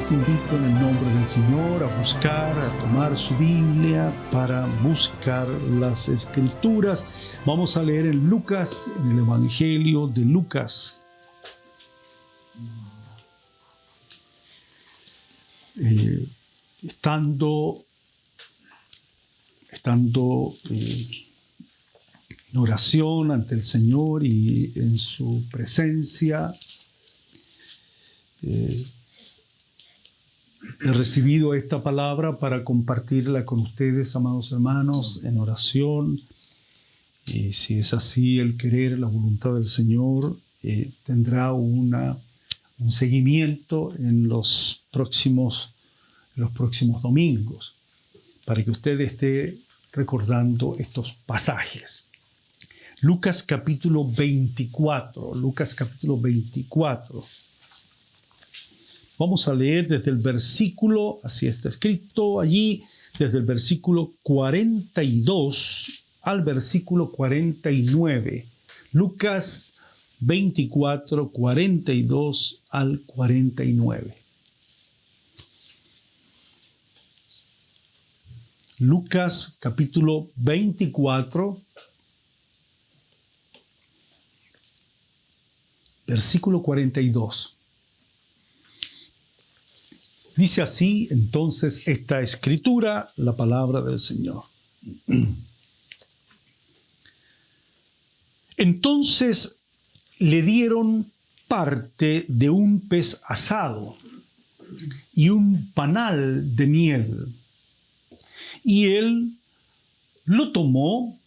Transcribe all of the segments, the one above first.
les invito en el nombre del Señor a buscar, a tomar su Biblia para buscar las Escrituras. Vamos a leer en Lucas, en el Evangelio de Lucas. Estando en oración ante el Señor y en su presencia, he recibido esta palabra para compartirla con ustedes, amados hermanos, en oración. Y si es así el querer, la voluntad del Señor, tendrá un seguimiento en los próximos domingos, para que usted esté recordando estos pasajes. Lucas capítulo 24. Vamos a leer desde el versículo, así está escrito allí, desde el versículo 42 al versículo 49. Lucas 24, 42 al 49. Lucas capítulo 24, versículo 42. Dice así entonces esta escritura, la palabra del Señor. Entonces le dieron parte de un pez asado y un panal de miel. Y él lo tomó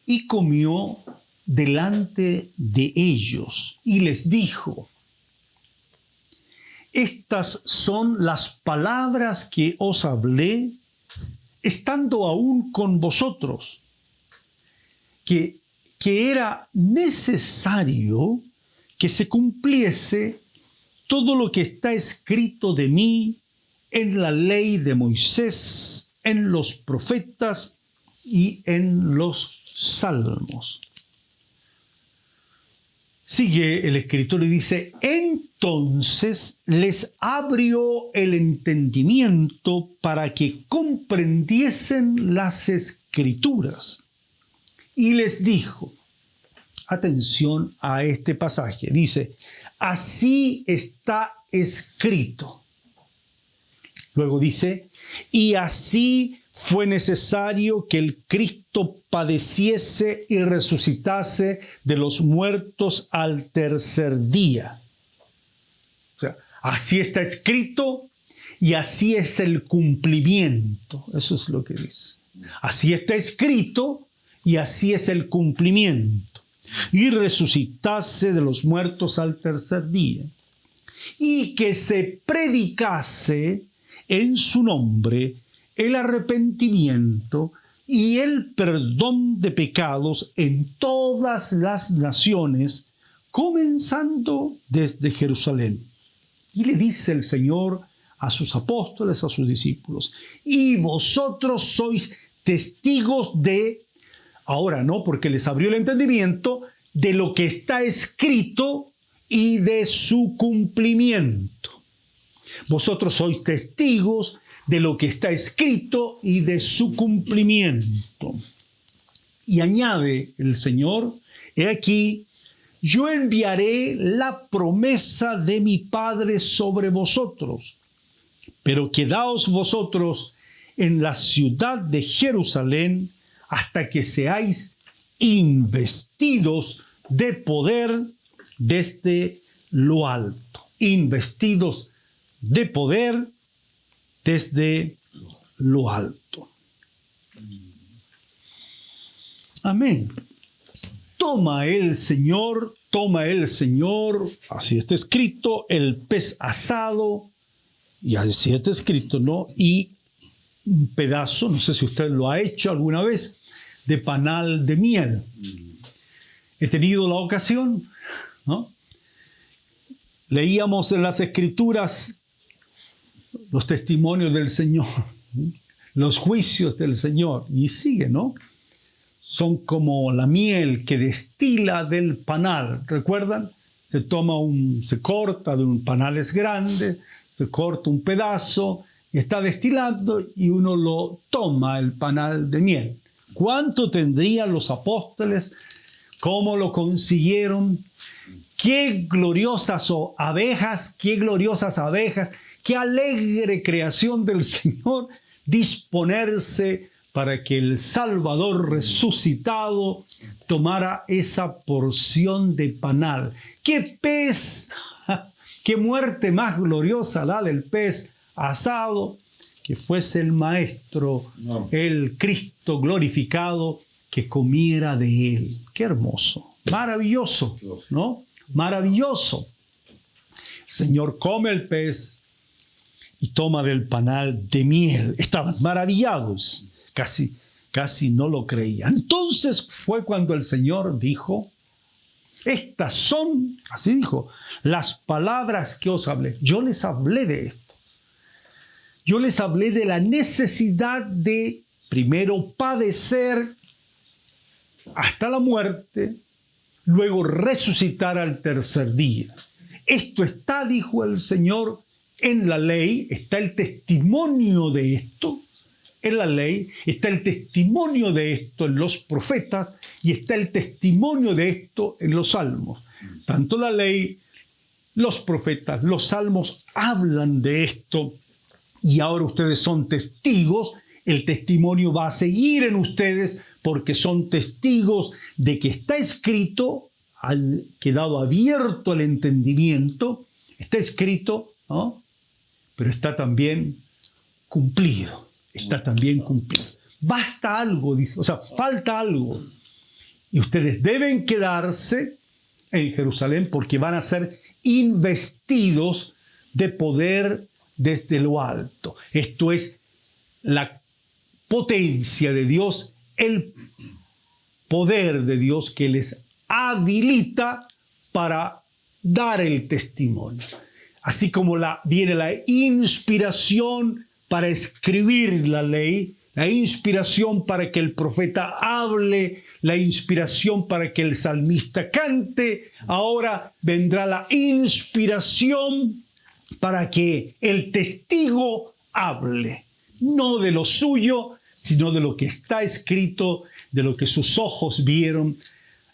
y comió delante de ellos y les dijo: estas son las palabras que os hablé estando aún con vosotros, que era necesario que se cumpliese todo lo que está escrito de mí en la ley de Moisés, en los profetas y en los salmos. Sigue el escritor y dice: entonces les abrió el entendimiento para que comprendiesen las Escrituras. Y les dijo, atención a este pasaje, dice: así está escrito. Luego dice: y así fue necesario que el Cristo padeciese y resucitase de los muertos al tercer día. O sea, así está escrito y así es el cumplimiento. Eso es lo que dice. Así está escrito y así es el cumplimiento. Y resucitase de los muertos al tercer día. Y que se predicase en su nombre el arrepentimiento y el perdón de pecados en todas las naciones, comenzando desde Jerusalén. Y le dice el Señor a sus apóstoles, a sus discípulos: y vosotros sois testigos de, ahora no, porque les abrió el entendimiento, de lo que está escrito y de su cumplimiento. Vosotros sois testigos de lo que está escrito y de su cumplimiento. Y añade el Señor: he aquí, yo enviaré la promesa de mi Padre sobre vosotros, pero quedaos vosotros en la ciudad de Jerusalén hasta que seáis investidos de poder desde lo alto. Investidos de poder desde lo alto. Amén. Toma el Señor, así está escrito, el pez asado, y así está escrito, ¿no? Y un pedazo, no sé si usted lo ha hecho alguna vez, de panal de miel. He tenido la ocasión, ¿no? Leíamos en las Escrituras los testimonios del Señor, los juicios del Señor, y sigue, ¿no? Son como la miel que destila del panal. ¿Recuerdan? Se corta de un panal es grande, se corta un pedazo y está destilando y uno lo toma, el panal de miel. ¿Cuánto tendrían los apóstoles? ¿Cómo lo consiguieron? ¡Qué gloriosas abejas! ¡Qué gloriosas abejas! ¡Qué alegre creación del Señor! Disponerse para que el Salvador resucitado tomara esa porción de panal. ¡Qué pez! ¡Qué muerte más gloriosa la del pez asado! Que fuese el Maestro, el Cristo glorificado, que comiera de él. ¡Qué hermoso! Maravilloso, ¿no? Maravilloso. El Señor come el pez y toma del panal de miel. Estaban maravillados. Casi no lo creían. Entonces fue cuando el Señor dijo, estas son, así dijo, las palabras que os hablé. Yo les hablé de esto. Yo les hablé de la necesidad de primero padecer hasta la muerte, luego resucitar al tercer día. Esto está, dijo el Señor, en la ley, está el testimonio de esto. En la ley está el testimonio de esto en los profetas y está el testimonio de esto en los salmos. Tanto la ley, los profetas, los salmos hablan de esto y ahora ustedes son testigos. El testimonio va a seguir en ustedes porque son testigos de que está escrito, ha quedado abierto el entendimiento, está escrito, ¿no? Pero está también cumplido. Está también cumplido. Basta algo, dijo, o sea, falta algo. Y ustedes deben quedarse en Jerusalén porque van a ser investidos de poder desde lo alto. Esto es la potencia de Dios, el poder de Dios que les habilita para dar el testimonio. Así como viene la inspiración para escribir la ley, la inspiración para que el profeta hable, la inspiración para que el salmista cante. Ahora vendrá la inspiración para que el testigo hable, no de lo suyo, sino de lo que está escrito, de lo que sus ojos vieron,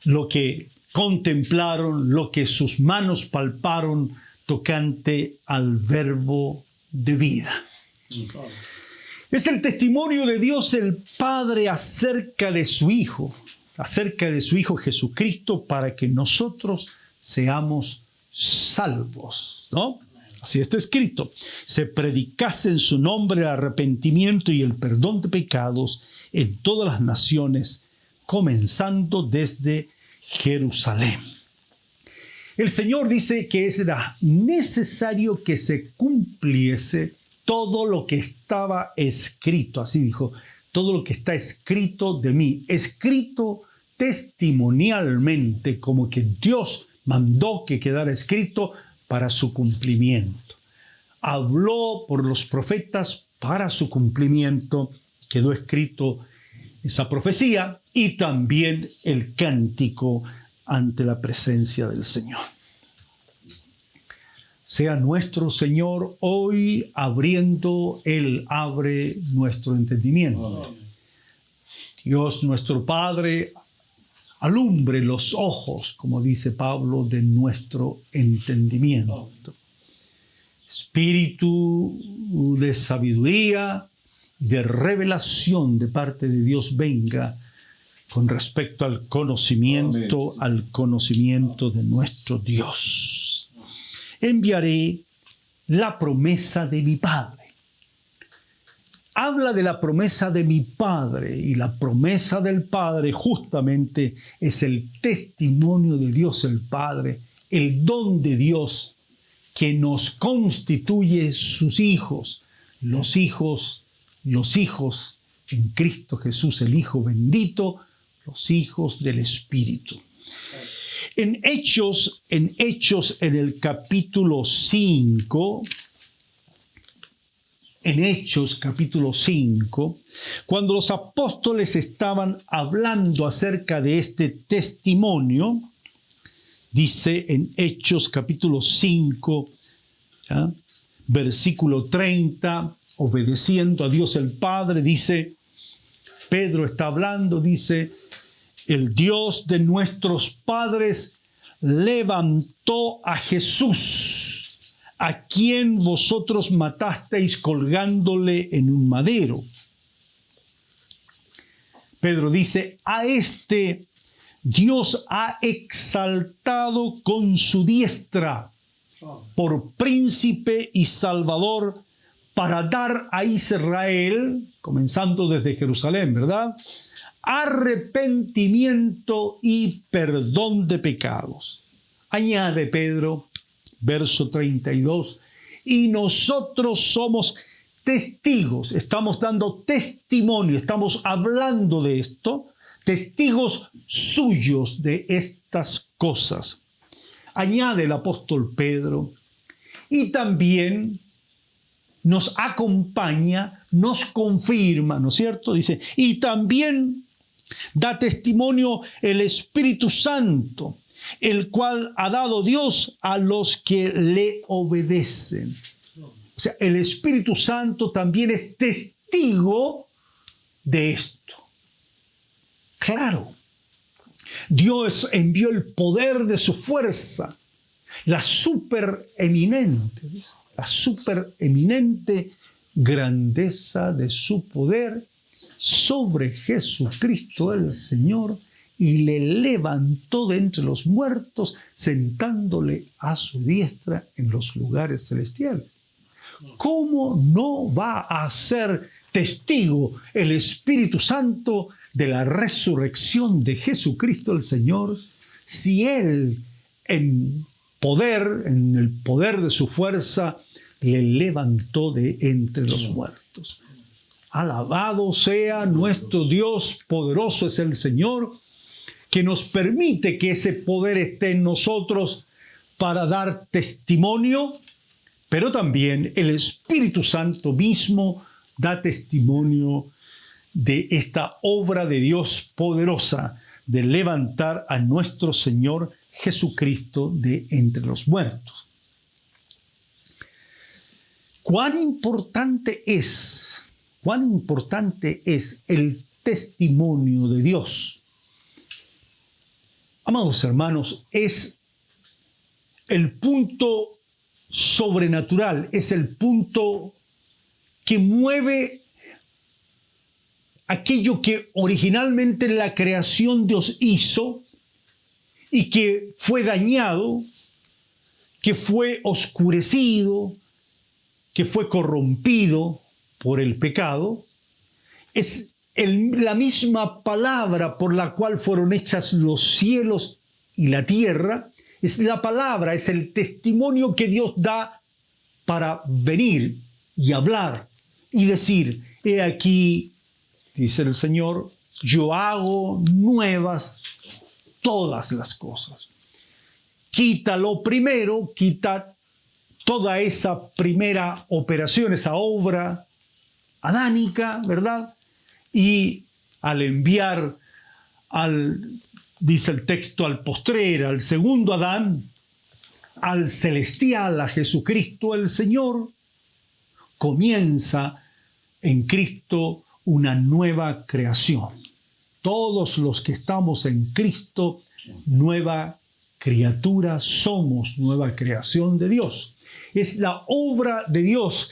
lo que contemplaron, lo que sus manos palparon tocante al verbo de vida. Es el testimonio de Dios el Padre acerca de su Hijo Jesucristo, para que nosotros seamos salvos, ¿no? Así está escrito. Se predicase en su nombre el arrepentimiento y el perdón de pecados en todas las naciones, comenzando desde Jerusalén. El Señor dice que era necesario que se cumpliese todo lo que estaba escrito, así dijo, todo lo que está escrito de mí, escrito testimonialmente, como que Dios mandó que quedara escrito para su cumplimiento. Habló por los profetas para su cumplimiento, quedó escrito esa profecía y también el cántico ante la presencia del Señor. Sea nuestro Señor hoy abriendo, Él abre nuestro entendimiento. Amén. Dios nuestro Padre alumbre los ojos, como dice Pablo, de nuestro entendimiento. Espíritu de sabiduría y de revelación de parte de Dios venga con respecto al conocimiento, al conocimiento de nuestro Dios. Enviaré la promesa de mi Padre. Habla de la promesa de mi Padre, y la promesa del Padre justamente es el testimonio de Dios el Padre, el don de Dios que nos constituye sus hijos, los hijos en Cristo Jesús, el Hijo bendito, los hijos del Espíritu. En Hechos, en el capítulo 5, cuando los apóstoles estaban hablando acerca de este testimonio, dice en Hechos capítulo 5, ¿ya? versículo 30, obedeciendo a Dios el Padre, dice, Pedro está hablando, dice, el Dios de nuestros padres levantó a Jesús, a quien vosotros matasteis colgándole en un madero. Pedro dice, a este Dios ha exaltado con su diestra por príncipe y salvador para dar a Israel, comenzando desde Jerusalén, ¿verdad?, arrepentimiento y perdón de pecados. Añade Pedro, verso 32, y nosotros somos testigos, estamos dando testimonio, estamos hablando de esto, testigos suyos de estas cosas. Añade el apóstol Pedro, y también nos acompaña, nos confirma, ¿no es cierto? Dice, y también da testimonio el Espíritu Santo, el cual ha dado Dios a los que le obedecen. O sea, el Espíritu Santo también es testigo de esto. Claro, Dios envió el poder de su fuerza, la supereminente grandeza de su poder sobre Jesucristo el Señor, y le levantó de entre los muertos, sentándole a su diestra en los lugares celestiales. ¿Cómo no va a ser testigo el Espíritu Santo de la resurrección de Jesucristo el Señor, si Él en el poder de su fuerza, le levantó de entre los muertos? Alabado sea nuestro Dios, poderoso es el Señor, que nos permite que ese poder esté en nosotros para dar testimonio, pero también el Espíritu Santo mismo da testimonio de esta obra de Dios poderosa de levantar a nuestro Señor Jesucristo de entre los muertos. ¿Cuán importante es el testimonio de Dios? Amados hermanos, es el punto sobrenatural, es el punto que mueve aquello que originalmente la creación Dios hizo y que fue dañado, que fue oscurecido, que fue corrompido por el pecado. Es la misma palabra por la cual fueron hechas los cielos y la tierra. Es la palabra, es el testimonio que Dios da para venir y hablar y decir, he aquí, dice el Señor, yo hago nuevas todas las cosas. Quita lo primero, quita toda esa primera operación, esa obra adánica, ¿verdad? Y al enviar dice el texto, al postrer, al segundo Adán, al celestial, a Jesucristo el Señor, comienza en Cristo una nueva creación. Todos los que estamos en Cristo, nueva criatura somos, nueva creación de Dios. Es la obra de Dios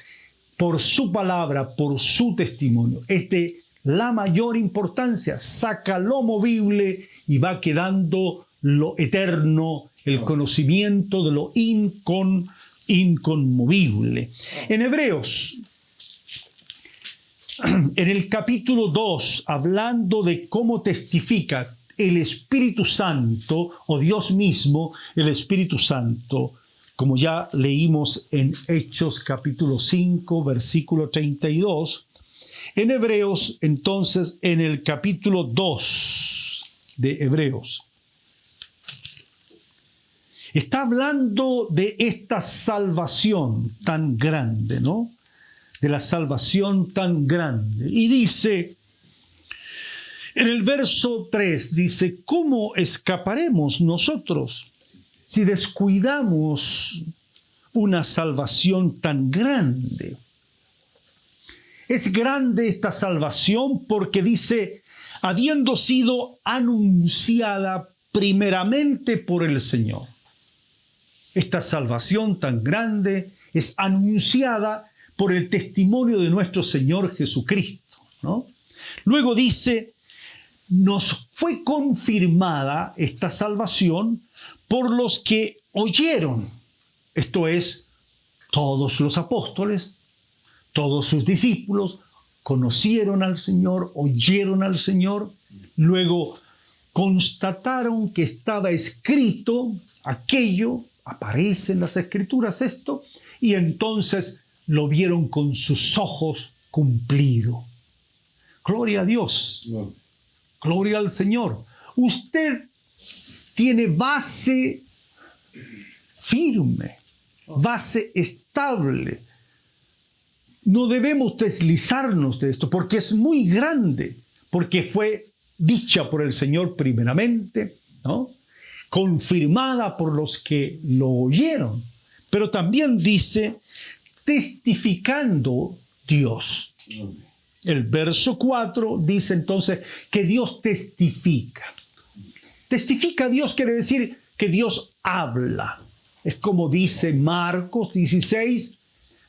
por su palabra, por su testimonio. Es de la mayor importancia. Saca lo movible y va quedando lo eterno, el conocimiento de lo inconmovible. En Hebreos, en el capítulo 2, hablando de cómo testifica el Espíritu Santo, o Dios mismo, el Espíritu Santo, como ya leímos en Hechos capítulo 5, versículo 32, en Hebreos, entonces, en el capítulo 2 de Hebreos, está hablando de esta salvación tan grande, ¿no? De la salvación tan grande. Y dice, en el verso 3, dice, ¿cómo escaparemos nosotros si descuidamos una salvación tan grande? Es grande esta salvación porque dice, habiendo sido anunciada primeramente por el Señor. Esta salvación tan grande es anunciada por el testimonio de nuestro Señor Jesucristo, ¿no? Luego dice, nos fue confirmada esta salvación por los que oyeron. Esto es, todos los apóstoles, todos sus discípulos, conocieron al Señor, oyeron al Señor, luego constataron que estaba escrito aquello, aparece en las Escrituras esto, y entonces lo vieron con sus ojos cumplido. Gloria a Dios. No. Gloria al Señor. Usted tiene base firme, base estable. No debemos deslizarnos de esto porque es muy grande, porque fue dicha por el Señor primeramente, ¿no? Confirmada por los que lo oyeron, pero también dice testificando Dios. El verso 4 dice entonces que Dios testifica. Testifica a Dios quiere decir que Dios habla. Es como dice Marcos 16,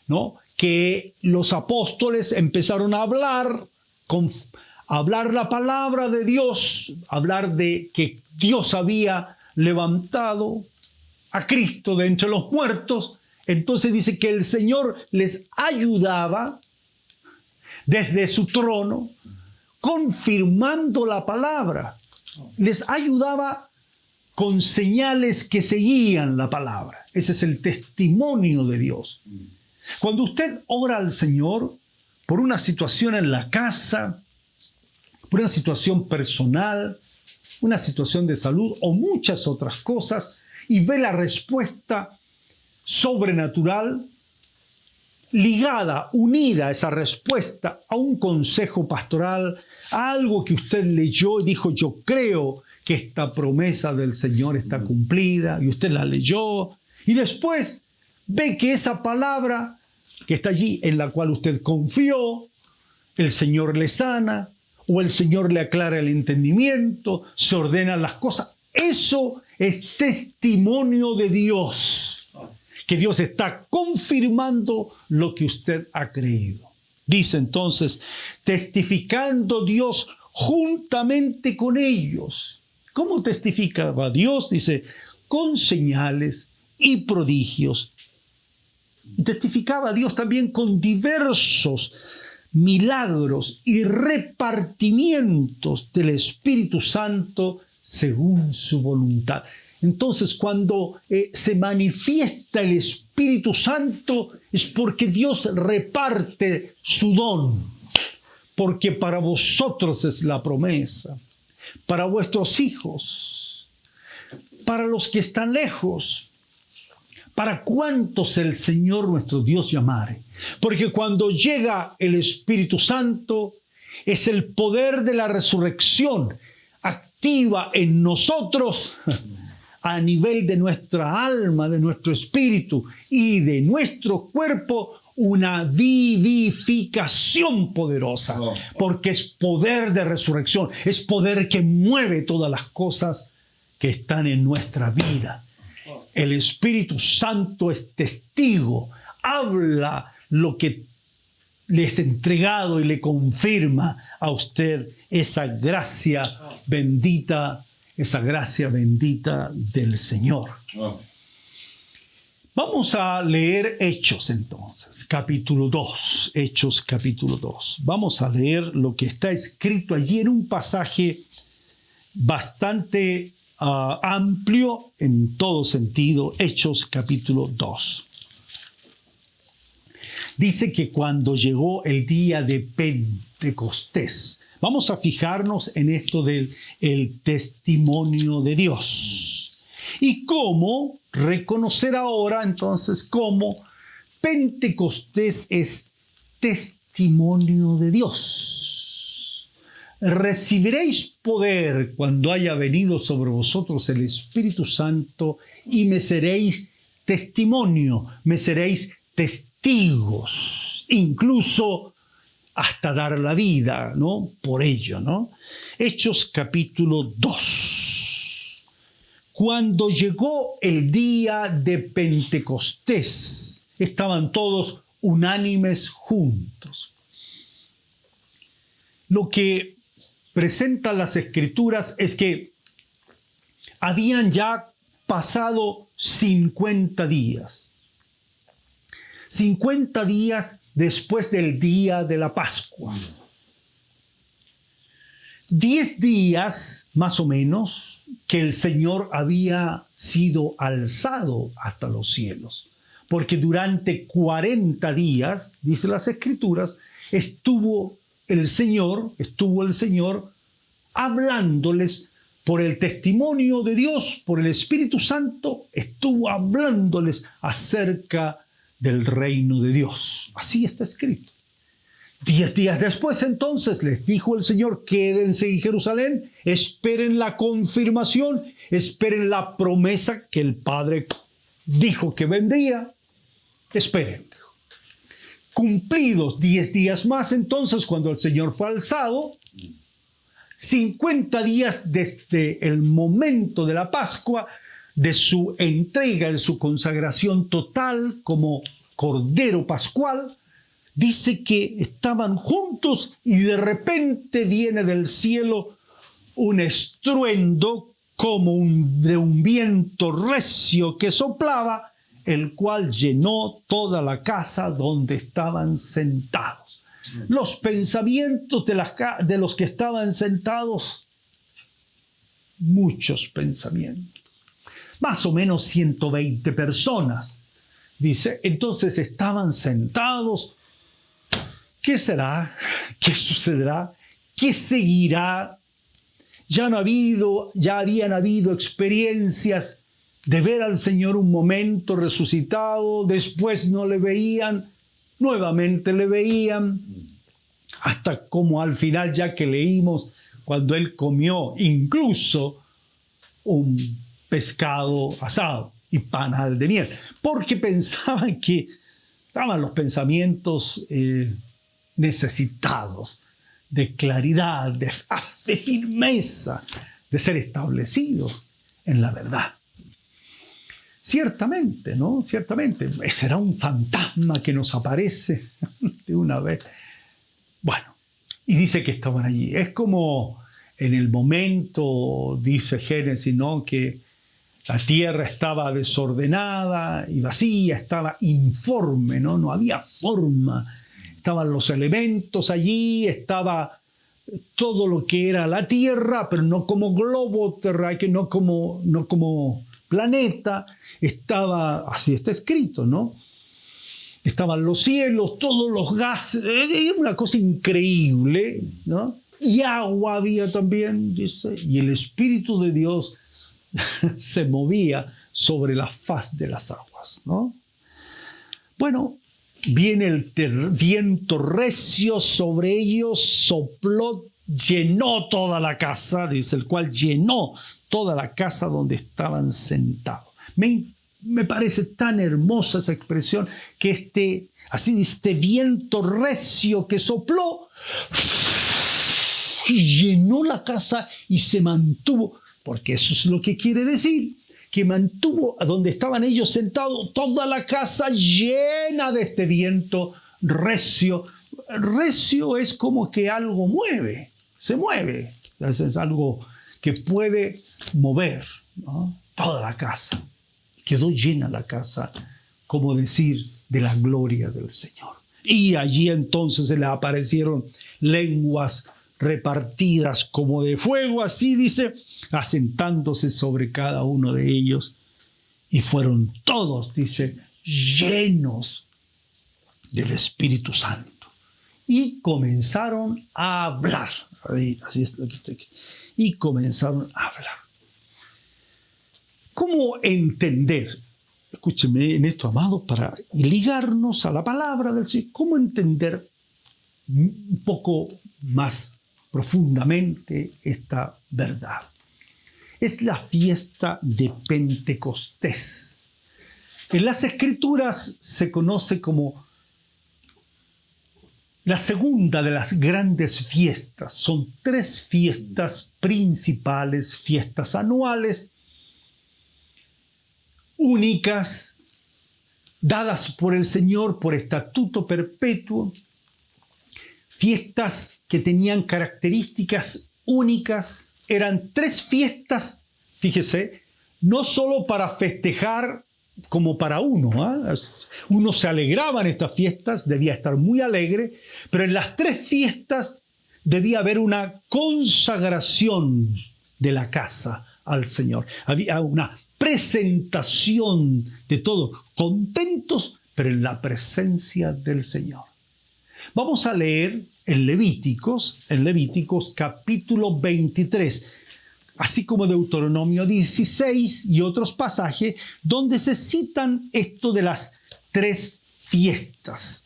¿no? Que los apóstoles empezaron a hablar la palabra de Dios, hablar de que Dios había levantado a Cristo de entre los muertos. Entonces dice que el Señor les ayudaba desde su trono, confirmando la palabra. Les ayudaba con señales que seguían la palabra. Ese es el testimonio de Dios. Cuando usted ora al Señor por una situación en la casa, por una situación personal, una situación de salud o muchas otras cosas, y ve la respuesta sobrenatural ligada, unida a esa respuesta a un consejo pastoral, a algo que usted leyó y dijo, yo creo que esta promesa del Señor está cumplida, y usted la leyó, y después ve que esa palabra que está allí, en la cual usted confió, el Señor le sana, o el Señor le aclara el entendimiento, se ordenan las cosas. Eso es testimonio de Dios, que Dios está confirmando lo que usted ha creído. Dice entonces, testificando Dios juntamente con ellos. ¿Cómo testificaba Dios? Dice, con señales y prodigios. Y testificaba Dios también con diversos milagros y repartimientos del Espíritu Santo según su voluntad. Entonces, cuando se manifiesta el Espíritu Santo, es porque Dios reparte su don, porque para vosotros es la promesa, para vuestros hijos, para los que están lejos, para cuantos el Señor nuestro Dios llamare. Porque cuando llega el Espíritu Santo, es el poder de la resurrección, activa en nosotros a nivel de nuestra alma, de nuestro espíritu y de nuestro cuerpo, una vivificación poderosa, porque es poder de resurrección, es poder que mueve todas las cosas que están en nuestra vida. El Espíritu Santo es testigo, habla lo que les he entregado y le confirma a usted esa gracia bendita del Señor. Vamos a leer Hechos entonces, capítulo 2, Hechos capítulo 2. Vamos a leer lo que está escrito allí en un pasaje bastante amplio en todo sentido, Hechos capítulo 2. Dice que cuando llegó el día de Pentecostés, vamos a fijarnos en esto del el testimonio de Dios. Y cómo reconocer ahora entonces cómo Pentecostés es testimonio de Dios. Recibiréis poder cuando haya venido sobre vosotros el Espíritu Santo y me seréis testimonio, me seréis testigos, incluso hasta dar la vida, ¿no? Por ello, ¿no? Hechos capítulo 2. Cuando llegó el día de Pentecostés, estaban todos unánimes juntos. Lo que presentan las Escrituras es que habían ya pasado 50 días. 50 días después del día de la Pascua. 10 días, más o menos, que el Señor había sido alzado hasta los cielos. Porque durante 40 días, dice las Escrituras, estuvo el Señor hablándoles por el testimonio de Dios, por el Espíritu Santo, estuvo hablándoles acerca del reino de Dios. Así está escrito. 10 días después, entonces, les dijo el Señor, quédense en Jerusalén, esperen la confirmación, esperen la promesa que el Padre dijo que vendría. Esperen. Cumplidos 10 días más, entonces, cuando el Señor fue alzado, 50 días desde el momento de la Pascua, de su entrega, de su consagración total como Cordero Pascual, dice que estaban juntos y de repente viene del cielo un estruendo como de un viento recio que soplaba, el cual llenó toda la casa donde estaban sentados. Los pensamientos de los que estaban sentados, muchos pensamientos. Más o menos 120 personas. Dice, entonces estaban sentados. ¿Qué será? ¿Qué sucederá? ¿Qué seguirá? Ya habían habido experiencias de ver al Señor un momento resucitado, después no le veían, nuevamente le veían, hasta como al final, ya que leímos, cuando Él comió incluso un pescado asado y panal de miel, porque pensaban que estaban los pensamientos necesitados de claridad, de firmeza, de ser establecidos en la verdad. Ciertamente, ¿no? Ciertamente. ¿Será un fantasma que nos aparece de una vez? Bueno, y dice que estaban allí. Es como en el momento, dice Génesis, ¿no? Que la tierra estaba desordenada y vacía, estaba informe, ¿no? No había forma. Estaban los elementos allí, estaba todo lo que era la tierra, pero no como globo terráqueo, no como planeta. Estaba, así está escrito, ¿no? Estaban los cielos, todos los gases, era una cosa increíble, ¿no? Y agua había también, dice, y el Espíritu de Dios se movía sobre la faz de las aguas, ¿no? Bueno, viene el viento recio sobre ellos, sopló, llenó toda la casa, dice, el cual llenó toda la casa donde estaban sentados. Me parece tan hermosa esa expresión que este viento recio que sopló llenó la casa y se mantuvo, porque eso es lo que quiere decir, que mantuvo a donde estaban ellos sentados toda la casa llena de este viento recio. Recio es como que algo mueve, se mueve, es algo que puede mover, ¿no? Toda la casa. Quedó llena la casa, como decir, de la gloria del Señor. Y allí entonces se le aparecieron lenguas repartidas como de fuego, así dice, asentándose sobre cada uno de ellos. Y fueron todos, dice, llenos del Espíritu Santo. Y comenzaron a hablar. Así es lo que está aquí. Y comenzaron a hablar. ¿Cómo entender? Escúcheme en esto, amados, para ligarnos a la palabra del Señor. ¿Cómo entender un poco más profundamente esta verdad? Es la fiesta de Pentecostés. En las Escrituras se conoce como la segunda de las grandes fiestas. Son 3 fiestas principales, fiestas anuales, únicas, dadas por el Señor por estatuto perpetuo, fiestas que tenían características únicas. Eran 3 fiestas, fíjese, no solo para festejar como para uno. Uno se alegraba en estas fiestas, debía estar muy alegre, pero en las 3 fiestas debía haber una consagración de la casa al Señor. Había una presentación de todo, contentos, pero en la presencia del Señor. Vamos a leer en Levíticos capítulo 23, así como Deuteronomio 16 y otros pasajes donde se citan esto de las 3 fiestas.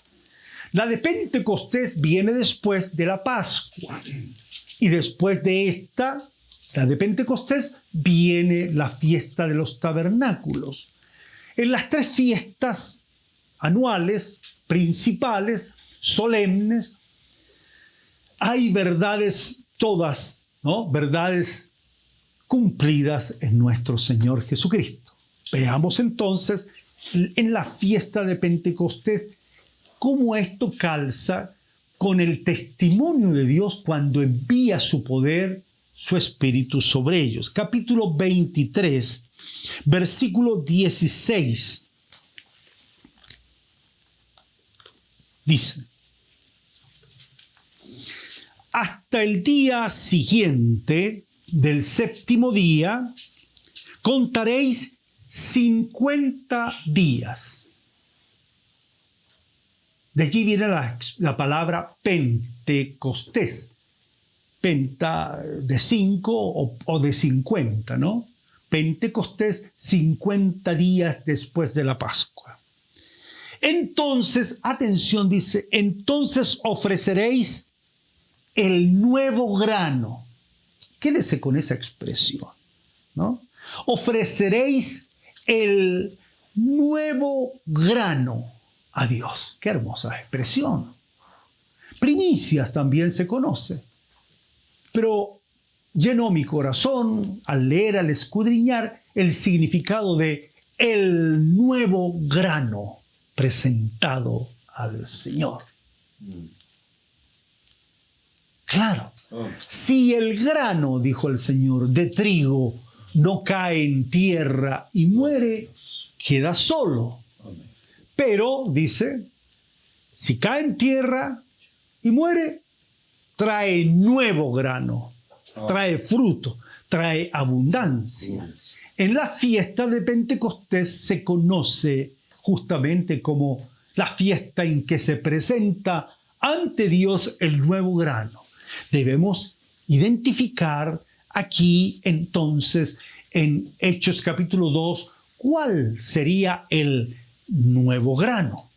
La de Pentecostés viene después de la Pascua, y después de esta, la de Pentecostés, viene la fiesta de los tabernáculos. En las 3 fiestas anuales, principales, solemnes, hay verdades todas, ¿no? Verdades cumplidas en nuestro Señor Jesucristo. Veamos entonces en la fiesta de Pentecostés cómo esto calza con el testimonio de Dios cuando envía su poder, su Espíritu sobre ellos. Capítulo 23, versículo 16. Dice: hasta el día siguiente del 7º día contaréis 50 días. De allí viene la palabra Pentecostés. Penta de 5 o de 50, ¿no? Pentecostés, 50 días después de la Pascua. Entonces, atención, dice, entonces ofreceréis el nuevo grano. Quédese con esa expresión, ¿no? Ofreceréis el nuevo grano a Dios. Qué hermosa expresión. Primicias también se conoce. Pero llenó mi corazón al leer, al escudriñar el significado de el nuevo grano presentado al Señor. Claro, si el grano, dijo el Señor, de trigo no cae en tierra y muere, queda solo. Pero, dice, si cae en tierra y muere, trae nuevo grano, trae fruto, trae abundancia. En la fiesta de Pentecostés se conoce justamente como la fiesta en que se presenta ante Dios el nuevo grano. Debemos identificar aquí entonces en Hechos capítulo 2 cuál sería el nuevo grano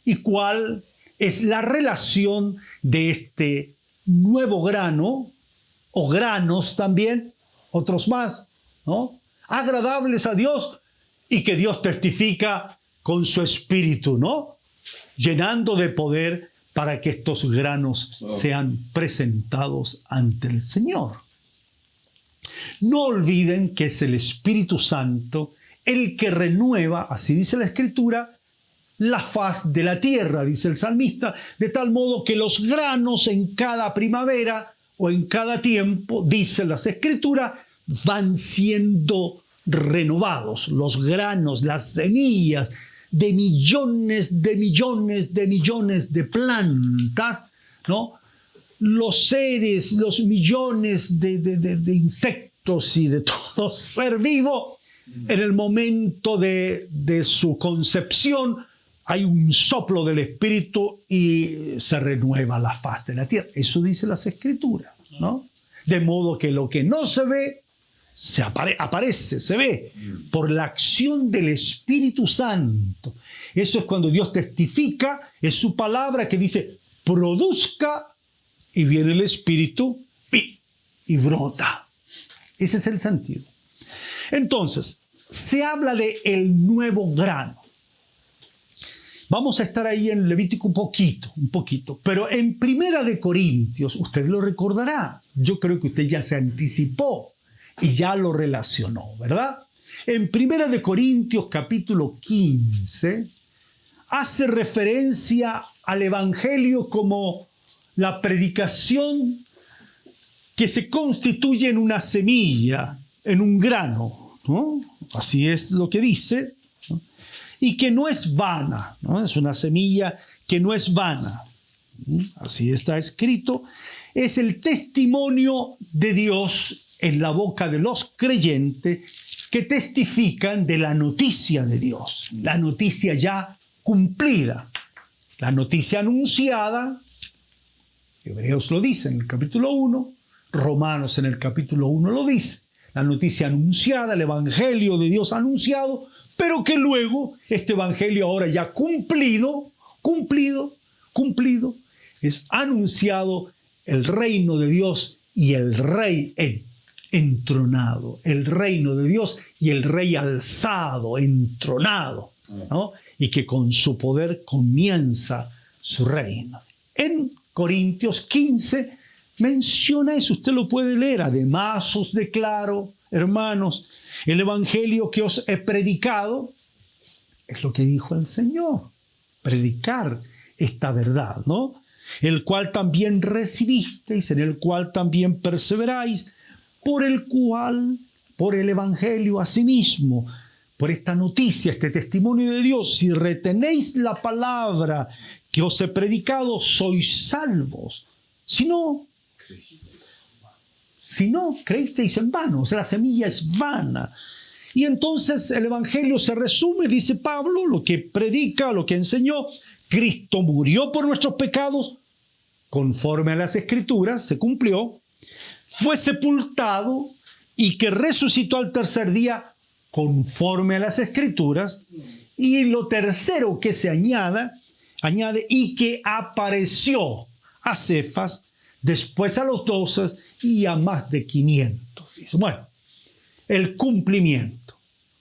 y cuál es la relación de este nuevo grano o granos también, otros más, ¿no? Agradables a Dios y que Dios testifica con su espíritu, ¿no? Llenando de poder para que estos granos sean presentados ante el Señor. No olviden que es el Espíritu Santo el que renueva, así dice la Escritura, la faz de la tierra, dice el salmista, de tal modo que los granos en cada primavera o en cada tiempo, dicen las Escrituras, van siendo renovados. Los granos, las semillas de millones de plantas, ¿no? Los seres, los millones de insectos y de todo ser vivo, en el momento de su concepción, hay un soplo del Espíritu y se renueva la faz de la tierra. Eso dice las Escrituras, ¿no? De modo que lo que no se ve, aparece, se ve por la acción del Espíritu Santo. Eso es cuando Dios testifica, es su palabra que dice, produzca, y viene el Espíritu y brota. Ese es el sentido. Entonces, se habla de el nuevo grano. Vamos a estar ahí en Levítico un poquito, pero en Primera de Corintios, usted lo recordará, yo creo que usted ya se anticipó y ya lo relacionó, ¿verdad? En Primera de Corintios capítulo 15 hace referencia al Evangelio como la predicación que se constituye en una semilla, en un grano, ¿no? Así es lo que dice, ¿no? Y que no es vana, ¿no? Es una semilla que no es vana. Así está escrito. Es el testimonio de Dios en la boca de los creyentes que testifican de la noticia de Dios, la noticia ya cumplida, la noticia anunciada. Hebreos lo dice en el capítulo 1, Romanos en el capítulo 1 lo dice, la noticia anunciada, el evangelio de Dios anunciado, pero que luego este evangelio ahora ya cumplido, es anunciado el reino de Dios y el rey entronado, el reino de Dios y el rey alzado, entronado, ¿no? Y que con su poder comienza su reino. En Corintios 15 menciona eso, usted lo puede leer. Además os declaro, hermanos, el evangelio que os he predicado, es lo que dijo el Señor, predicar esta verdad, ¿no? El cual también recibisteis, en el cual también perseveráis, por el evangelio asimismo, por esta noticia, este testimonio de Dios, si retenéis la palabra que os he predicado, sois salvos. Si no, creísteis en vano, o sea, la semilla es vana. Y entonces el evangelio se resume, dice Pablo, lo que predica, lo que enseñó. Cristo murió por nuestros pecados, conforme a las Escrituras, se cumplió. Fue sepultado y que resucitó al tercer día, conforme a las Escrituras. Y lo tercero que se añade, y que apareció a Cefas, después a los 12 y a más de 500. Dice, bueno, el cumplimiento.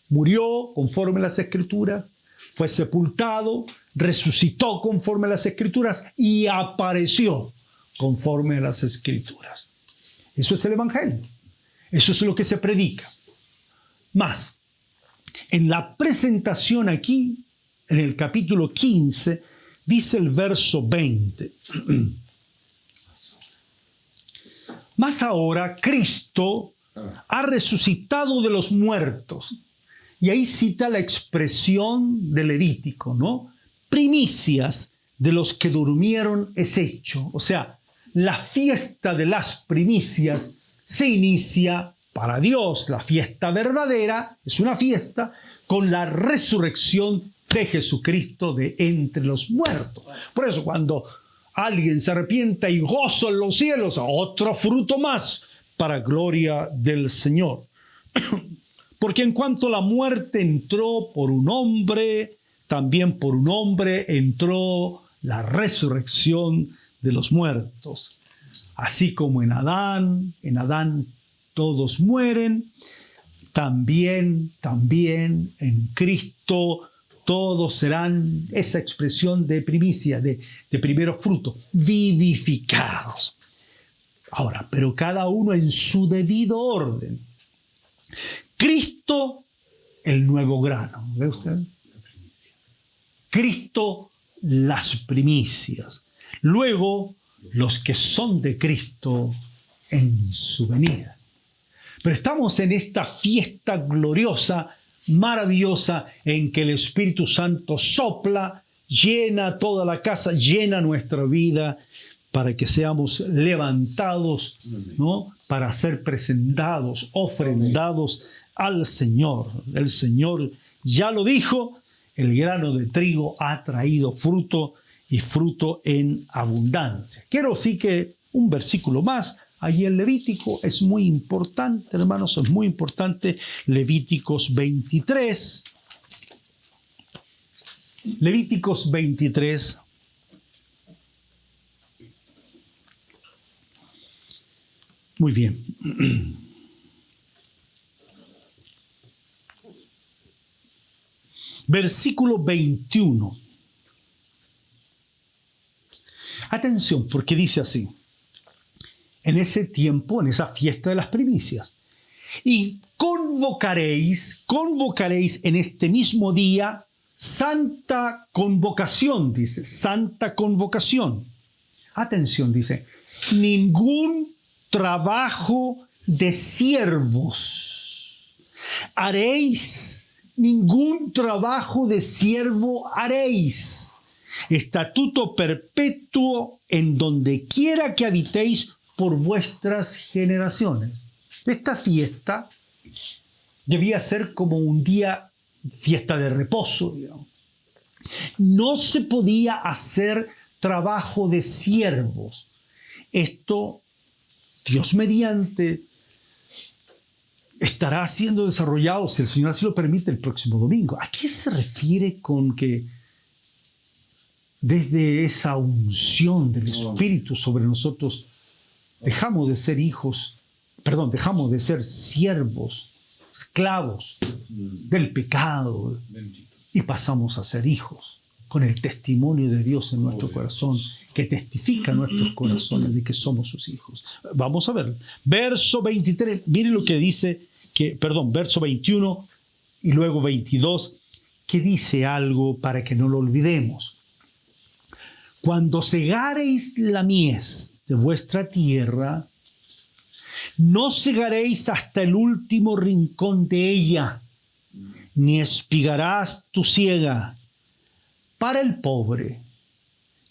Murió conforme a las Escrituras, fue sepultado, resucitó conforme a las Escrituras y apareció conforme a las Escrituras. Eso es el evangelio. Eso es lo que se predica. Más, en la presentación aquí, en el capítulo 15, dice el verso 20. Mas ahora Cristo ha resucitado de los muertos. Y ahí cita la expresión de Levítico, ¿no? Primicias de los que durmieron es hecho. O sea, la fiesta de las primicias se inicia para Dios. La fiesta verdadera es una fiesta con la resurrección de Jesucristo de entre los muertos. Por eso cuando alguien se arrepienta y gozo en los cielos, otro fruto más para gloria del Señor. Porque en cuanto la muerte entró por un hombre, también por un hombre entró la resurrección de los muertos. Así como en Adán todos mueren, también en Cristo todos serán, esa expresión de primicia, de primero fruto, vivificados. Ahora, pero cada uno en su debido orden. Cristo, el nuevo grano. ¿Ve usted? Cristo, las primicias. Luego, los que son de Cristo en su venida. Pero estamos en esta fiesta gloriosa, maravillosa, en que el Espíritu Santo sopla, llena toda la casa, llena nuestra vida, para que seamos levantados, ¿no? Para ser presentados, ofrendados al Señor. El Señor ya lo dijo, el grano de trigo ha traído fruto y fruto en abundancia. Quiero sí que un versículo más, allí en Levítico, es muy importante, hermanos, es muy importante, Levíticos 23. Levíticos 23. Muy bien. Versículo 21. Atención, porque dice así. En ese tiempo, en esa fiesta de las primicias. Y convocaréis en este mismo día santa convocación, dice, santa convocación. Atención, dice, ningún trabajo de siervos haréis, ningún trabajo de siervo haréis. Estatuto perpetuo en donde quiera que habitéis por vuestras generaciones. Esta fiesta debía ser como un día, fiesta de reposo, digamos. No se podía hacer trabajo de siervos. Esto, Dios mediante, estará siendo desarrollado, si el Señor así lo permite, el próximo domingo. ¿A qué se refiere con que desde esa unción del Espíritu sobre nosotros dejamos de ser dejamos de ser siervos, esclavos del pecado y pasamos a ser hijos con el testimonio de Dios en nuestro corazón, que testifica en nuestros corazones de que somos sus hijos? Vamos a ver. Verso 23, miren lo que dice, verso 21 y luego 22, que dice algo para que no lo olvidemos. Cuando segareis la mies de vuestra tierra, no segaréis hasta el último rincón de ella, ni espigarás tu siega. Para el pobre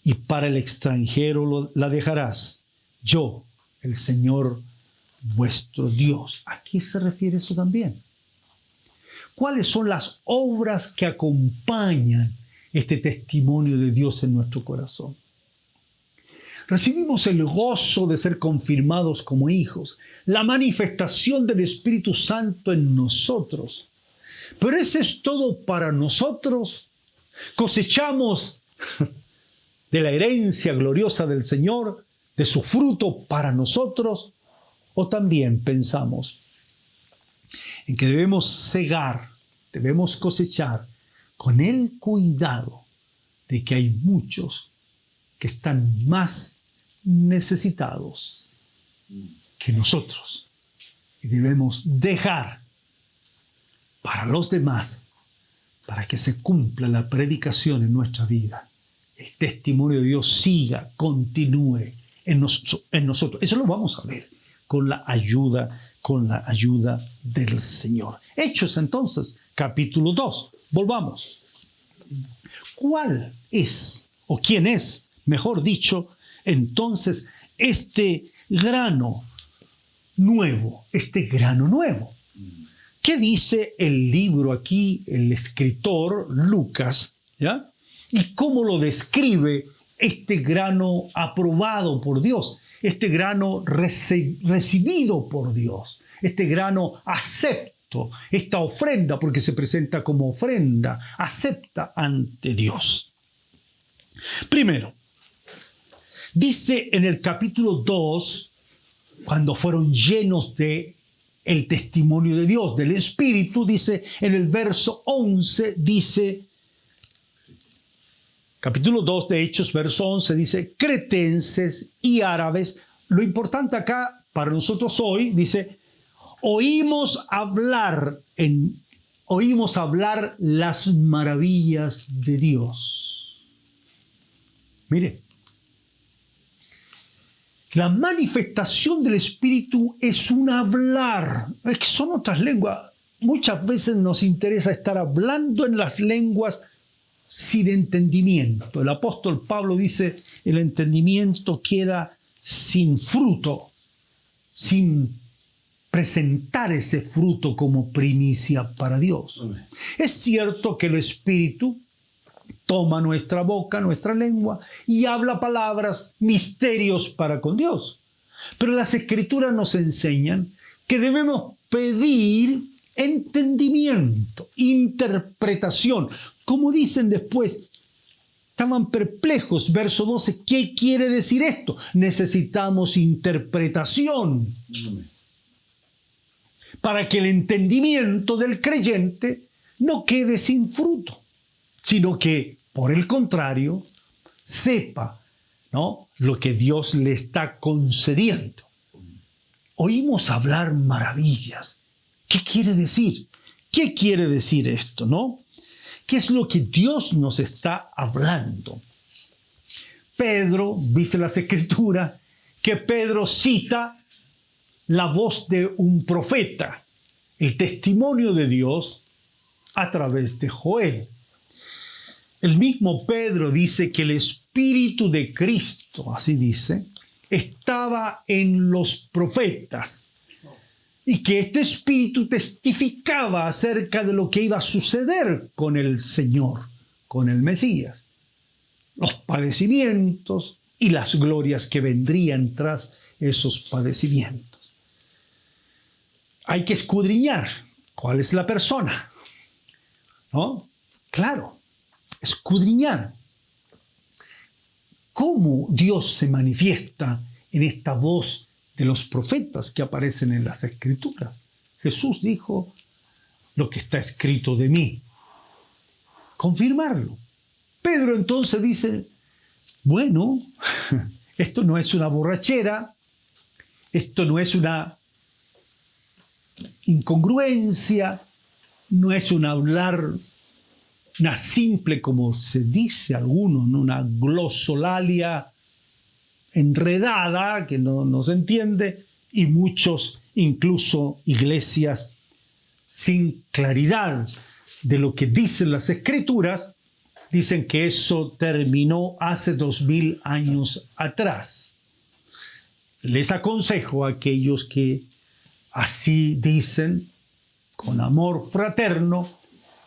y para el extranjero la dejarás. Yo, el Señor vuestro Dios. ¿A qué se refiere eso también? ¿Cuáles son las obras que acompañan este testimonio de Dios en nuestro corazón? Recibimos el gozo de ser confirmados como hijos, la manifestación del Espíritu Santo en nosotros. Pero ¿ese es todo para nosotros? ¿Cosechamos de la herencia gloriosa del Señor, de su fruto para nosotros? ¿O también pensamos en que debemos segar, debemos cosechar con el cuidado de que hay muchos que están más necesitados que nosotros y debemos dejar para los demás para que se cumpla la predicación en nuestra vida, el testimonio de Dios siga, continúe en nosotros? Eso lo vamos a ver con la ayuda del Señor. Hechos entonces, capítulo 2. Volvamos. ¿Cuál es, o quién es, mejor dicho, entonces este grano nuevo? ¿Qué dice el libro aquí, el escritor Lucas? ¿Ya? ¿Y cómo lo describe este grano aprobado por Dios? Este grano recibido por Dios. Este grano acepto. Esta ofrenda, porque se presenta como ofrenda, acepta ante Dios. Primero, dice en el capítulo 2, cuando fueron llenos de el testimonio de Dios, del Espíritu, dice en el verso 11, dice, capítulo 2 de Hechos, verso 11, dice, cretenses y árabes. Lo importante acá para nosotros hoy, dice, oímos hablar las maravillas de Dios. Mire, la manifestación del Espíritu es un hablar. Es que son otras lenguas. Muchas veces nos interesa estar hablando en las lenguas sin entendimiento. El apóstol Pablo dice, el entendimiento queda sin fruto, sin presentar ese fruto como primicia para Dios. Amén. Es cierto que el Espíritu toma nuestra boca, nuestra lengua, y habla palabras, misterios para con Dios. Pero las Escrituras nos enseñan que debemos pedir entendimiento, interpretación. Como dicen después, estaban perplejos, verso 12, ¿qué quiere decir esto? Necesitamos interpretación. Para que el entendimiento del creyente no quede sin fruto. sino que, por el contrario, sepa, ¿no?, lo que Dios le está concediendo. Oímos hablar maravillas. ¿Qué quiere decir? ¿Qué quiere decir esto, no? ¿Qué es lo que Dios nos está hablando? Pedro, dice las Escrituras, que Pedro cita la voz de un profeta, el testimonio de Dios a través de Joel. El mismo Pedro dice que el Espíritu de Cristo, así dice, estaba en los profetas y que este Espíritu testificaba acerca de lo que iba a suceder con el Señor, con el Mesías, los padecimientos y las glorias que vendrían tras esos padecimientos. Hay que escudriñar cuál es la persona, ¿no? Claro, escudriñar cómo Dios se manifiesta en esta voz de los profetas que aparecen en las Escrituras. Jesús dijo, lo que está escrito de mí. Confirmarlo. Pedro entonces dice, bueno, esto no es una borrachera, esto no es una incongruencia, no es un hablar, una simple, como se dice algunos, ¿no?, una glosolalia enredada que no se entiende, y muchos, incluso iglesias sin claridad de lo que dicen las Escrituras, dicen que eso terminó hace 2000 años atrás. Les aconsejo a aquellos que así dicen, con amor fraterno,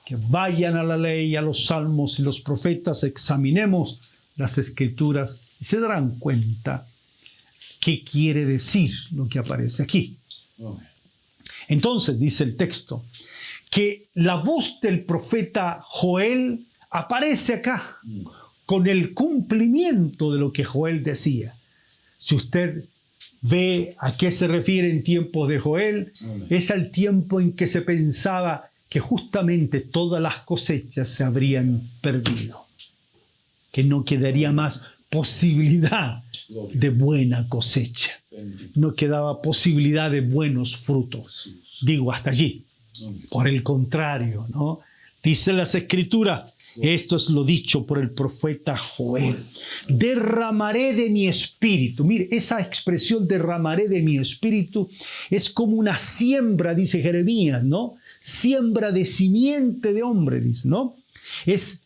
que vayan a la ley, a los salmos y los profetas, examinemos las Escrituras y se darán cuenta qué quiere decir lo que aparece aquí. Entonces, dice el texto, que la voz del profeta Joel aparece acá con el cumplimiento de lo que Joel decía. Si usted ve a qué se refiere en tiempos de Joel, es al tiempo en que se pensaba que justamente todas las cosechas se habrían perdido, que no quedaría más posibilidad de buena cosecha, no quedaba posibilidad de buenos frutos. Digo, hasta allí. Por el contrario, ¿no? Dice las Escrituras, esto es lo dicho por el profeta Joel, derramaré de mi espíritu. Mire, esa expresión derramaré de mi espíritu es como una siembra, dice Jeremías, ¿no? Siembra de simiente de hombre, dice, ¿no? Es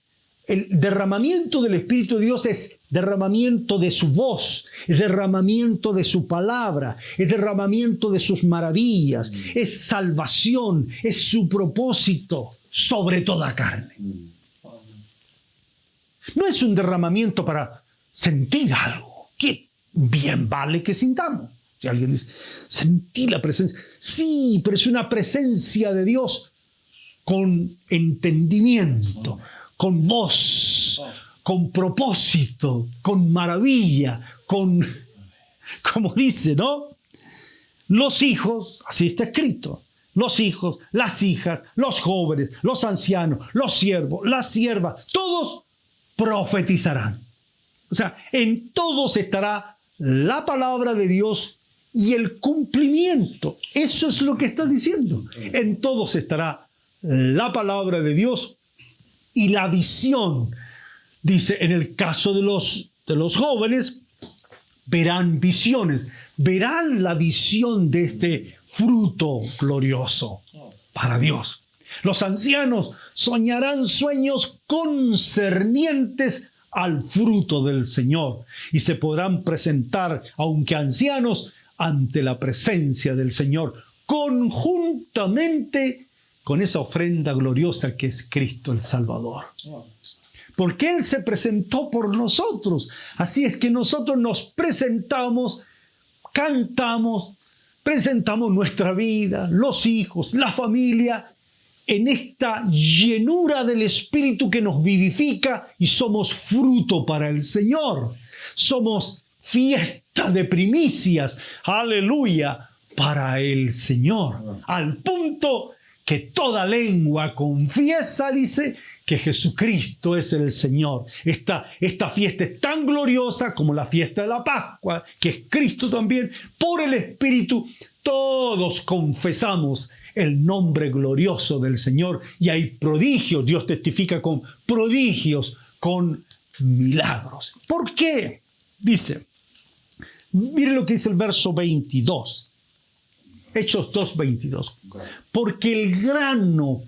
el derramamiento del Espíritu de Dios, es derramamiento de su voz, es derramamiento de su palabra, es derramamiento de sus maravillas, es salvación, es su propósito sobre toda carne. No es un derramamiento para sentir algo, que bien vale que sintamos. Si alguien dice, sentí la presencia. Sí, pero es una presencia de Dios con entendimiento, con voz, con propósito, con maravilla, con, como dice, ¿no? Los hijos, así está escrito, los hijos, las hijas, los jóvenes, los ancianos, los siervos, las siervas, todos profetizarán. O sea, en todos estará la palabra de Dios y el cumplimiento. Eso es lo que está diciendo. En todos estará la palabra de Dios y la visión. Dice, en el caso de los jóvenes, verán visiones, verán la visión de este fruto glorioso para Dios. Los ancianos soñarán sueños concernientes al fruto del Señor y se podrán presentar, aunque ancianos, ante la presencia del Señor, conjuntamente con esa ofrenda gloriosa que es Cristo el Salvador. Porque Él se presentó por nosotros. Así es que nosotros nos presentamos, cantamos, presentamos nuestra vida, los hijos, la familia, en esta llenura del Espíritu que nos vivifica y somos fruto para el Señor. Somos fiesta de primicias, aleluya, para el Señor. Al punto que toda lengua confiesa, dice, que Jesucristo es el Señor. Esta fiesta es tan gloriosa como la fiesta de la Pascua, que es Cristo también. Por el Espíritu, todos confesamos el nombre glorioso del Señor. Y hay prodigios, Dios testifica con prodigios, con milagros. ¿Por qué? Dice, mire lo que dice el verso 22. Hechos 2:22. Porque el grano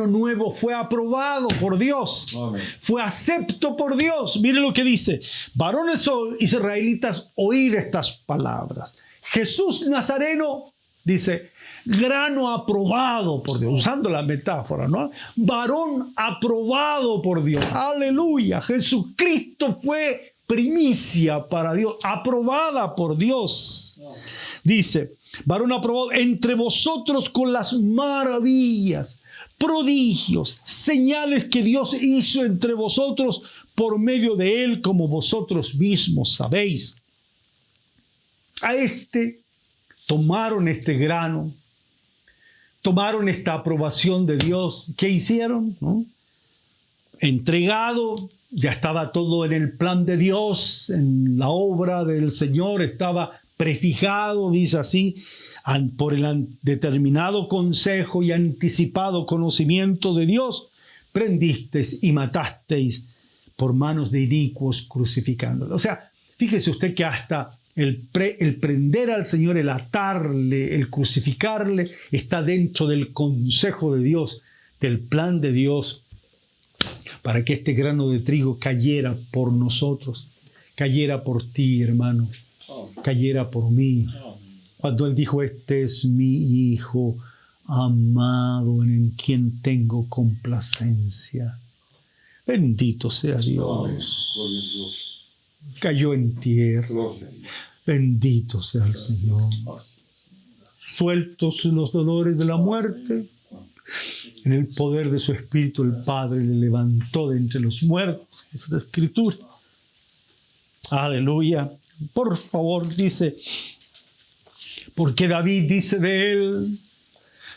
nuevo fue aprobado por Dios. Amén. Fue acepto por Dios. Mire lo que dice. Varones israelitas, oíd estas palabras. Jesús Nazareno, dice, grano aprobado por Dios. Usando la metáfora, ¿no? Varón aprobado por Dios. Aleluya. Jesucristo fue primicia para Dios. Aprobada por Dios. Dice, varón aprobado entre vosotros con las maravillas, prodigios, señales que Dios hizo entre vosotros por medio de él, como vosotros mismos sabéis. A tomaron este grano, tomaron esta aprobación de Dios. ¿Qué hicieron? ¿No? Entregado, ya estaba todo en el plan de Dios, en la obra del Señor, estaba prefijado, dice así, por el determinado consejo y anticipado conocimiento de Dios, prendisteis y matasteis por manos de inicuos crucificándolos. O sea, fíjese usted que hasta el prender al Señor, el atarle, el crucificarle, está dentro del consejo de Dios, del plan de Dios, para que este grano de trigo cayera por nosotros, cayera por ti, hermano, cayera por mí. Cuando Él dijo, este es mi Hijo amado en quien tengo complacencia. Bendito sea Dios. Cayó en tierra. Bendito sea el Señor. Sueltos los dolores de la muerte, en el poder de su Espíritu el Padre le levantó de entre los muertos, dice la Escritura. Aleluya. Por favor, dice, porque David dice de él,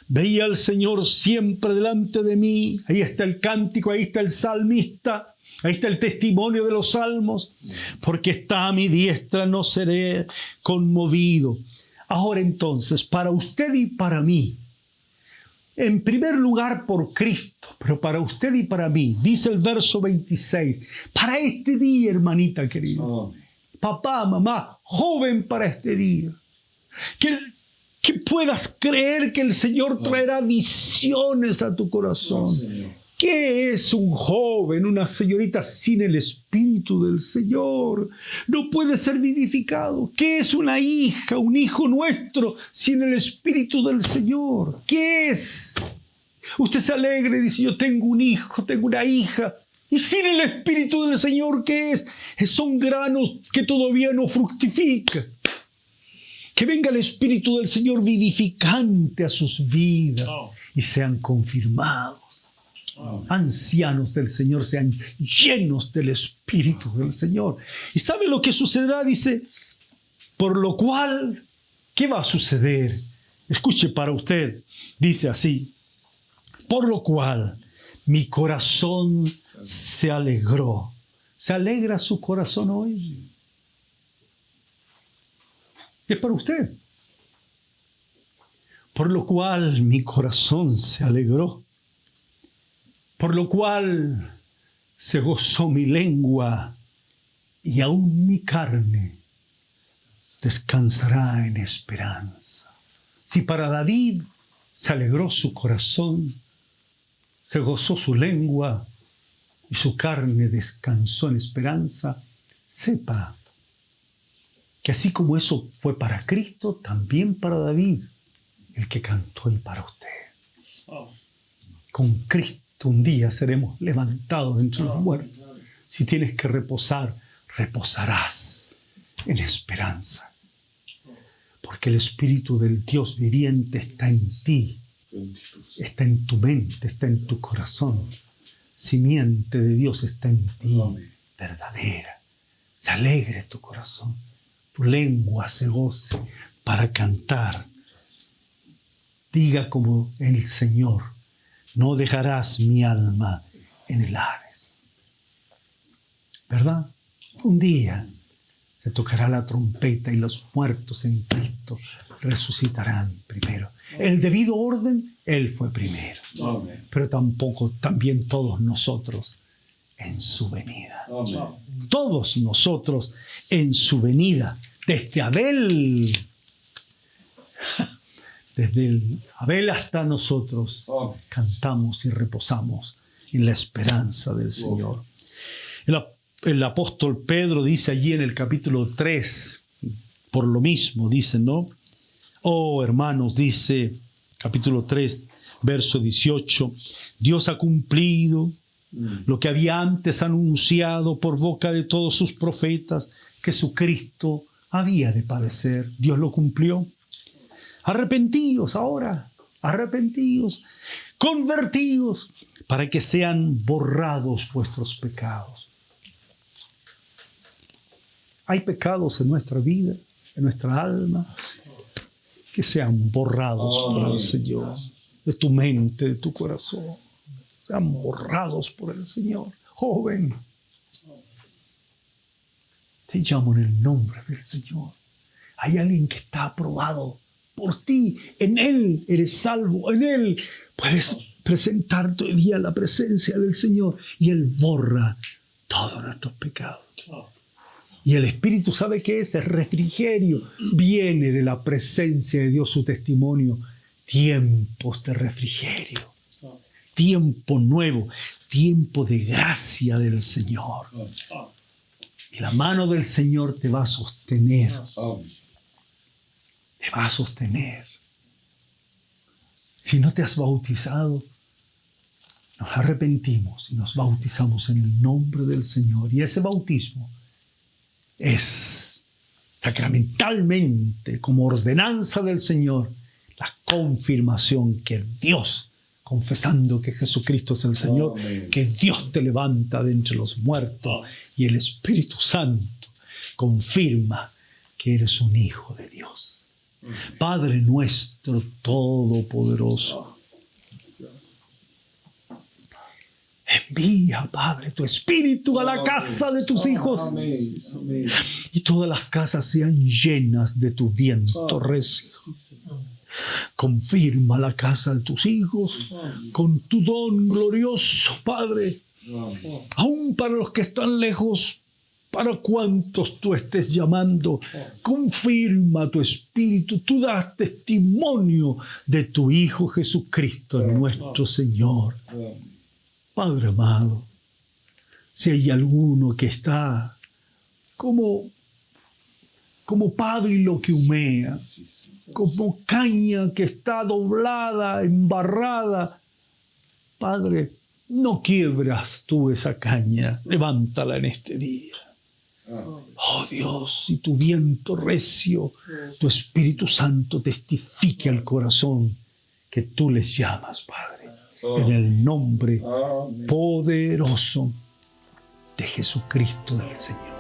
veía al Señor siempre delante de mí. Ahí está el cántico, ahí está el salmista, ahí está el testimonio de los salmos. Porque está a mi diestra, no seré conmovido. Ahora entonces, para usted y para mí, en primer lugar por Cristo, pero para usted y para mí, dice el verso 26, para este día, hermanita querida, papá, mamá, joven, para este día, que puedas creer que el Señor traerá visiones a tu corazón. ¿Qué es un joven, una señorita sin el Espíritu del Señor? No puede ser vivificado. ¿Qué es una hija, un hijo nuestro sin el Espíritu del Señor? ¿Qué es? Usted se alegre y dice, yo tengo un hijo, tengo una hija. ¿Y sin el Espíritu del Señor qué es? Son granos que todavía no fructifican. Que venga el Espíritu del Señor vivificante a sus vidas y sean confirmados. Ancianos del Señor, sean llenos del Espíritu del Señor. ¿Y sabe lo que sucederá? Dice, por lo cual, ¿qué va a suceder? Escuche para usted, dice así, por lo cual mi corazón se alegró. ¿Se alegra su corazón hoy? Es para usted. Por lo cual mi corazón se alegró. Por lo cual se gozó mi lengua y aún mi carne descansará en esperanza. Si para David se alegró su corazón, se gozó su lengua y su carne descansó en esperanza, sepa que así como eso fue para Cristo, también para David, el que cantó y para usted. Con Cristo un día seremos levantados entre los muertos. Si tienes que reposar, reposarás en esperanza. Porque el Espíritu del Dios viviente está en ti, está en tu mente, está en tu corazón. Simiente de Dios está en ti, verdadera. Se alegre tu corazón, tu lengua se goce para cantar. Diga como el Señor, no dejarás mi alma en el Hades. ¿Verdad? Un día se tocará la trompeta y los muertos en Cristo resucitarán primero. El debido orden, Él fue primero. Amén. Pero también todos nosotros en su venida. Amén. Todos nosotros en su venida. Desde Abel hasta nosotros Amén. cantamos y reposamos en la esperanza del Señor. El apóstol Pedro dice allí en el capítulo 3, por lo mismo, dice, ¿no? Oh, hermanos, dice, capítulo 3, verso 18, Dios ha cumplido lo que había antes anunciado por boca de todos sus profetas, que Jesucristo había de padecer. Dios lo cumplió. Arrepentíos ahora, arrepentíos, convertíos, para que sean borrados vuestros pecados. Hay pecados en nuestra vida, en nuestra alma, que sean borrados por el Señor, de tu mente, de tu corazón. Sean borrados por el Señor. Joven, te llamo en el nombre del Señor. Hay alguien que está aprobado por ti. En Él eres salvo. En Él puedes presentarte hoy día a la presencia del Señor y Él borra todos nuestros pecados. Y el Espíritu, ¿sabe qué es? El refrigerio. Viene de la presencia de Dios su testimonio. Tiempos de refrigerio. Tiempo nuevo. Tiempo de gracia del Señor. Y la mano del Señor te va a sostener. Te va a sostener. Si no te has bautizado, nos arrepentimos y nos bautizamos en el nombre del Señor. Y ese bautismo es sacramentalmente, como ordenanza del Señor, la confirmación que Dios, confesando que Jesucristo es el Señor, Amén. que Dios te levanta de entre los muertos y el Espíritu Santo confirma que eres un hijo de Dios. Padre nuestro todopoderoso, envía, Padre, tu Espíritu a la casa de tus hijos. Amén. Amén. Y todas las casas sean llenas de tu viento recio. Confirma la casa de tus hijos con tu don glorioso, Padre. Aún para los que están lejos, para cuantos tú estés llamando, confirma tu Espíritu. Tú das testimonio de tu Hijo Jesucristo, nuestro Señor. Padre amado, si hay alguno que está como pábilo que humea, como caña que está doblada, embarrada, Padre, no quiebras tú esa caña, levántala en este día. Oh Dios, y tu viento recio, tu Espíritu Santo testifique al corazón que tú les llamas, Padre, en el nombre poderoso de Jesucristo del Señor.